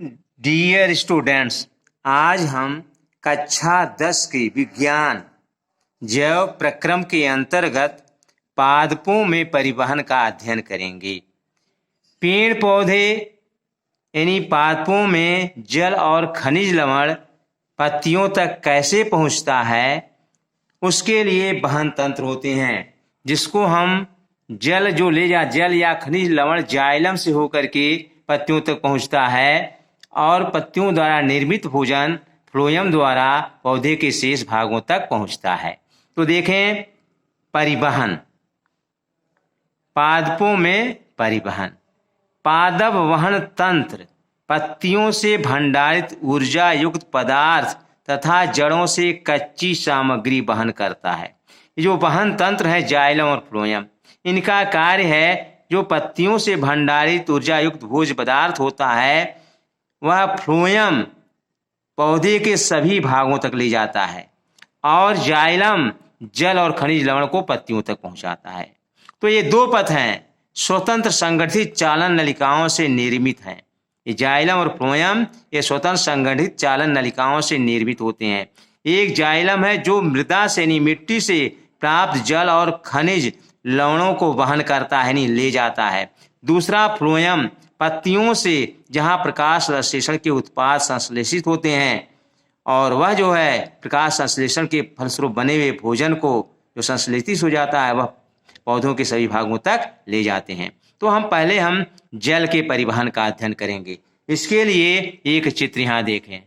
Dear students, आज हम कक्षा 10 की विज्ञान जैव प्रक्रम के अंतर्गत पादपों में परिवहन का अध्ययन करेंगे। पेड़ पौधे यानी पादपों में जल और खनिज लवण पत्तियों तक कैसे पहुंचता है, उसके लिए वहन तंत्र होते हैं, जिसको हम जल या खनिज लवण जाइलम से होकर के पत्तियों तक पहुंचता है और पत्तियों द्वारा निर्मित भोजन फ्लोएम द्वारा पौधे के शेष भागों तक पहुंचता है। तो देखें, परिवहन, पादपों में परिवहन। पादप वहन तंत्र पत्तियों से भंडारित ऊर्जा युक्त पदार्थ तथा जड़ों से कच्ची सामग्री वहन करता है। जो वहन तंत्र है जाइलम और फ्लोएम, इनका कार्य है जो पत्तियों से भंडारित ऊर्जा युक्त भोज्य पदार्थ होता है वह फ्लोएम पौधे के सभी भागों तक ले जाता है और जाइलम जल और खनिज लवण को पत्तियों तक पहुंचाता है। तो ये दो पथ हैं, स्वतंत्र संगठित चालन नलिकाओं से निर्मित हैं। ये जाइलम और फ्लोएम ये स्वतंत्र संगठित चालन नलिकाओं से निर्मित होते हैं। एक जाइलम है जो मृदा से यानी मिट्टी से प्राप्त जल और खनिज लवणों को वहन करता है यानी ले जाता है। दूसरा फ्लोएम पत्तियों से जहां प्रकाश संश्लेषण के उत्पाद संश्लेषित होते हैं और वह जो है प्रकाश संश्लेषण के फलस्वरूप बने हुए भोजन को जो संश्लेषित हो जाता है वह पौधों के सभी भागों तक ले जाते हैं। तो हम जल के परिवहन का अध्ययन करेंगे। इसके लिए एक चित्र यहाँ देखें।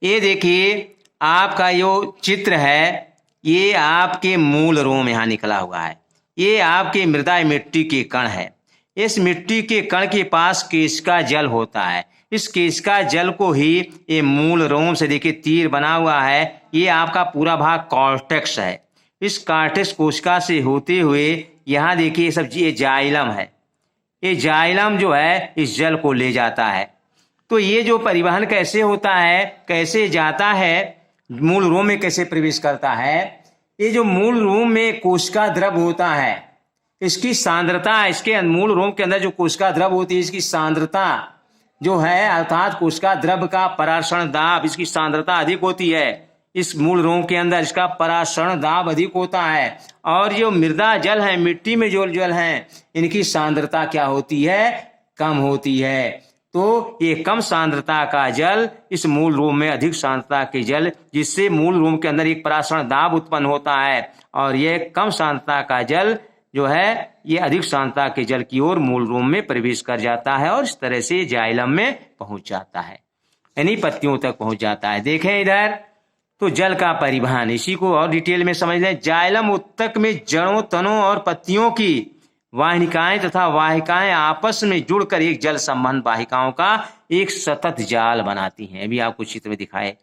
ये देखिए, आपका जो चित्र है ये आपके मूल रोम यहाँ निकला हुआ है। ये आपके मृदा मिट्टी के कण है। इस मिट्टी के कण के पास केशिका जल होता है। इस केशिका जल को ही ये मूल रोम से देखिए तीर बना हुआ है, ये आपका पूरा भाग कॉर्टेक्स है। इस कॉर्टेक्स कोशिका से होते हुए यहाँ देखिए सब ये जाइलम है। ये जाइलम जो है इस जल को ले जाता है। तो ये जो परिवहन कैसे होता है, कैसे जाता है, मूल रोम में कैसे प्रवेश करता है। ये जो मूल रोम में कोशिका द्रव होता है, इसकी सांद्रता, इसके मूल रोम के अंदर जो कोशिका द्रव होती है इसकी सांद्रता जो है अर्थात कोशिका द्रव का परासरण दाब, इसकी सांद्रता अधिक होती है। इस मूल रोम के अंदर इसका परासरण दाब अधिक होता है। और जो मृदा जल है, मिट्टी में जो जल है, इनकी सांद्रता क्या होती है, कम होती है। तो ये कम सांद्रता का जल इस मूल रोम में अधिक सांद्रता के जल, जिससे मूल रोम के अंदर एक परासरण दाब उत्पन्न होता है और ये कम सांद्रता का जल जो है ये अधिक सांद्रता के जल की ओर मूल रोम में प्रवेश कर जाता है और इस तरह से जाइलम में पहुंच जाता है, यानी पत्तियों तक पहुंच जाता है। देखें इधर, तो जल का परिवहन, इसी को और डिटेल में समझ लें। जाइलम उत्तक में जड़ों, तनों और पत्तियों की वाहिकाएं तथा वाहिकाएं आपस में जुड़कर एक जल संबंध वाहिकाओं का एक सतत जाल बनाती हैं। अभी आपको चित्र में दिखाए,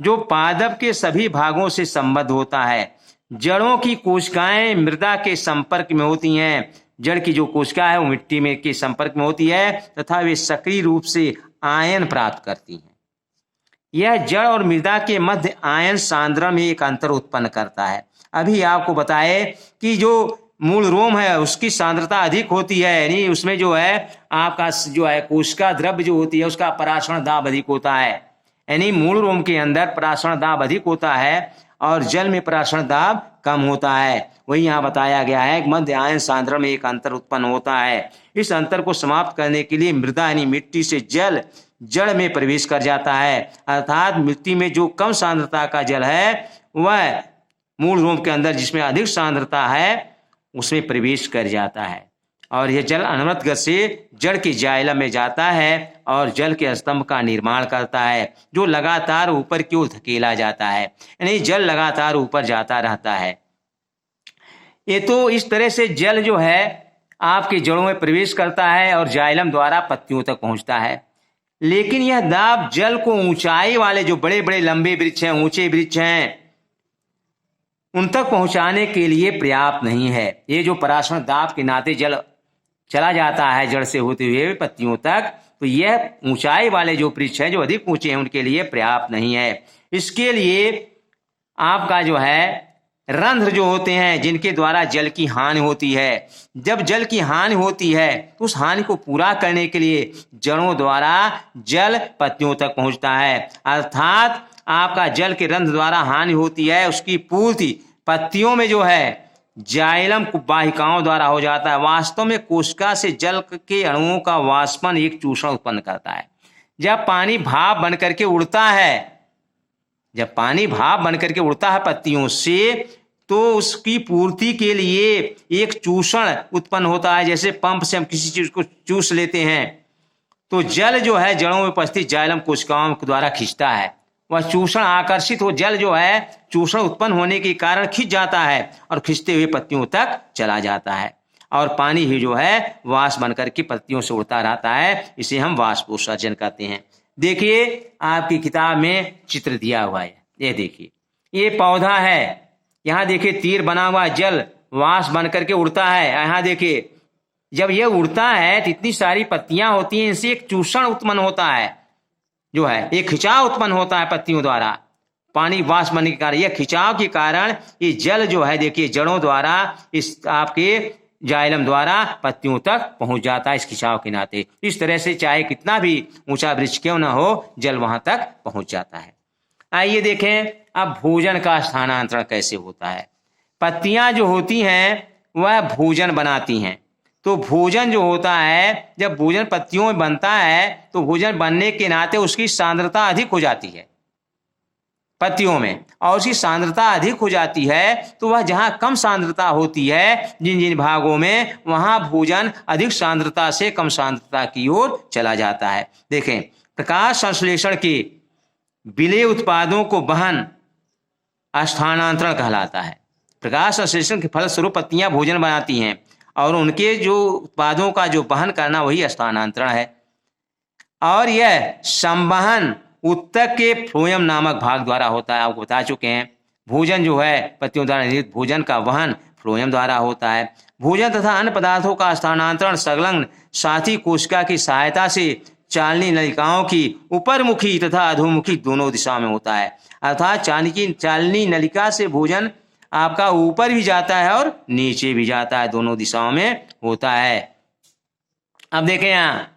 जो पादप के सभी भागों से संबद्ध होता है। जड़ों की कोशिकाएं मृदा के संपर्क में होती हैं। जड़ की जो कोशिका है वो मिट्टी में के संपर्क में होती है तथा वे सक्रिय रूप से आयन प्राप्त करती हैं। यह जड़ और मृदा के मध्य आयन सांद्रण में एक अंतर उत्पन्न करता है। अभी आपको बताए कि जो मूल रोम है उसकी सांद्रता अधिक होती है, यानी उसमें जो है आपका जो है कोशिका द्रव्य जो होती है उसका परासरण दाब अधिक होता है। यानी मूल रोम के अंदर परासरण दाब अधिक होता है और जल में परासरण दाब कम होता है। वही यहाँ बताया गया है, मध्य आयन सांद्रण में एक अंतर उत्पन्न होता है। इस अंतर को समाप्त करने के लिए मृदा यानी मिट्टी से जल जड़ में प्रवेश कर जाता है, अर्थात मिट्टी में जो कम सांद्रता का जल है वह मूल रोम के अंदर जिसमें अधिक सांद्रता है उसमें प्रवेश कर जाता है और यह जल अनवरत गति से जड़ के जाइलम में जाता है और जल के स्तंभ का निर्माण करता है जो लगातार ऊपर की ओर धकेला जाता है, यानी जल लगातार ऊपर जाता रहता है। ये तो इस तरह से जल जो है आपकी जड़ों में प्रवेश करता है और जाइलम द्वारा पत्तियों तक पहुंचता है। लेकिन यह दाब जल को ऊंचाई वाले जो बड़े बड़े लंबे वृक्ष हैं, ऊंचे वृक्ष हैं, उन तक पहुंचाने के लिए पर्याप्त नहीं है। ये जो परासरण दाब के नाते जल चला जाता है जड़ से होते हुए पत्तियों तक, तो यह ऊंचाई वाले जो वृक्ष हैं जो अधिक ऊंचे हैं उनके लिए पर्याप्त नहीं है। इसके लिए आपका जो है रंध्र जो होते हैं जिनके द्वारा जल की हानि होती है। जब जल की हानि होती है तो उस हानि को पूरा करने के लिए जड़ों द्वारा जल पत्तियों तक पहुंचता है। अर्थात आपका जल के रंध्र द्वारा हानि होती है, उसकी पूर्ति पत्तियों में जो है जाइलम वाहिकाओं द्वारा हो जाता है। वास्तव में कोशिका से जल के अणुओं का वाष्पन एक चूषण उत्पन्न करता है। जब पानी भाप बनकर के उड़ता है, जब पानी भाप बनकर के उड़ता है पत्तियों से, तो उसकी पूर्ति के लिए एक चूषण उत्पन्न होता है। जैसे पंप से हम किसी चीज को चूस लेते हैं तो जल जो है जड़ों में उपस्थित जाइलम कोशिकाओं के द्वारा खींचता है। वह चूषण आकर्षित हो, जल जो है चूषण उत्पन्न होने के कारण खिंच जाता है और खिंचते हुए पत्तियों तक चला जाता है, और पानी ही जो है वाष्प बनकर के पत्तियों से उड़ता रहता है। इसे हम वाष्पोत्सर्जन कहते हैं। देखिए आपकी किताब में चित्र दिया हुआ है, ये देखिए ये पौधा है, यहाँ देखिए तीर बना हुआ, जल वाष्प बन करके उड़ता है। यहाँ देखिए जब ये उड़ता है तो इतनी सारी पत्तियां होती हैं, इनसे एक चूषण उत्पन्न होता है, जो है एक खिंचाव उत्पन्न होता है पत्तियों द्वारा। पानी वाष्प बनने के कारण, यह खिंचाव के कारण ये जल जो है देखिए जड़ों द्वारा इस आपके जाइलम द्वारा पत्तियों तक पहुंच जाता है, इस खिंचाव के नाते। इस तरह से चाहे कितना भी ऊंचा वृक्ष क्यों ना हो, जल वहां तक पहुंच जाता है। आइए देखें अब भोजन का स्थानांतरण कैसे होता है। पत्तियां जो होती हैं वह भोजन बनाती हैं। तो भोजन जो होता है, जब भोजन पत्तियों में बनता है तो भोजन बनने के नाते उसकी सांद्रता अधिक हो जाती है पत्तियों में, और उसकी सांद्रता अधिक हो जाती है तो वह जहां कम सांद्रता होती है जिन जिन भागों में, वहां भोजन अधिक सांद्रता से कम सांद्रता की ओर चला जाता है। देखें प्रकाश संश्लेषण के विलेय उत्पादों को वहन स्थानांतरण कहलाता है। प्रकाश संश्लेषण के फलस्वरूप पत्तियां भोजन बनाती हैं और उनके जो उत्पादों का जो वहन करना वही स्थानांतरण है। और यह संवहन उत्तक के फ्लोएम नामक भाग द्वारा होता है। आपको बता चुके हैं भोजन जो है पत्तियों द्वारा निर्मित भोजन का वहन फ्लोएम द्वारा होता है। भोजन तथा अन्य पदार्थों का स्थानांतरण संलग्न साथी कोशिका की सहायता से चालनी नलिकाओं की ऊपरमुखी तथा अधोमुखी दोनों दिशा में होता है। अर्थात चालनी नलिका से भोजन आपका ऊपर भी जाता है और नीचे भी जाता है, दोनों दिशाओं में होता है। अब देखें यहाँ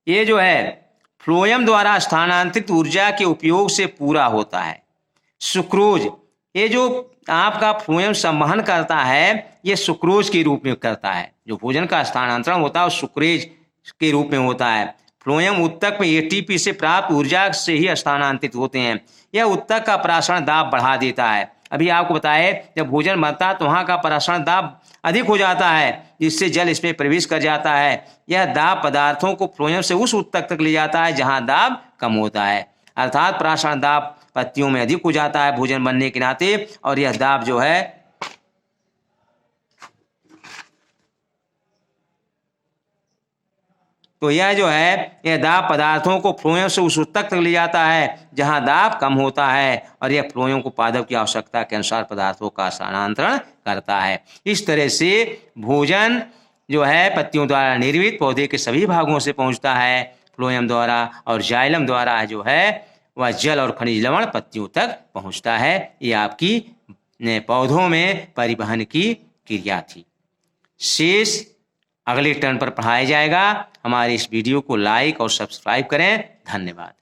ये जो है फ्लोएम द्वारा स्थानांतरित ऊर्जा के उपयोग से पूरा होता है। सुक्रोज, ये जो आपका फ्लोएम संवहन करता है ये सुक्रोज के रूप में करता है। जो भोजन का स्थानांतरण होता है वो सुक्रेज के रूप में होता है। फ्लोएम उत्तक में एटीपी से प्राप्त ऊर्जा से ही स्थानांतरित होते हैं। यह उत्तक का परासरण दाब बढ़ा देता है। अभी आपको बताए जब भोजन बनता है तो वहाँ का परासरण दाब अधिक हो जाता है, जिससे जल इसमें प्रवेश कर जाता है। यह दाब पदार्थों को फ्लोएम से उस उत्तक तक ले जाता है जहाँ दाब कम होता है। अर्थात परासरण दाब पत्तियों में अधिक हो जाता है भोजन बनने के नाते, और यह दाब जो है तो यह जो है यह दाब पदार्थों को फ्लोएम से उस उत्तक तक ले जाता है जहां दाब कम होता है, और यह फ्लोएम को पादप की आवश्यकता के अनुसार पदार्थों का स्थानांतरण करता है। इस तरह से भोजन जो है पत्तियों द्वारा निर्मित पौधे के सभी भागों से पहुंचता है फ्लोएम द्वारा, और जाइलम द्वारा जो है वह जल और खनिज लवण पत्तियों तक पहुंचता है। ये आपकी पौधों में परिवहन की क्रिया थी। शेष अगले टर्न पर पढ़ाया जाएगा। हमारे इस वीडियो को लाइक और सब्सक्राइब करें। धन्यवाद।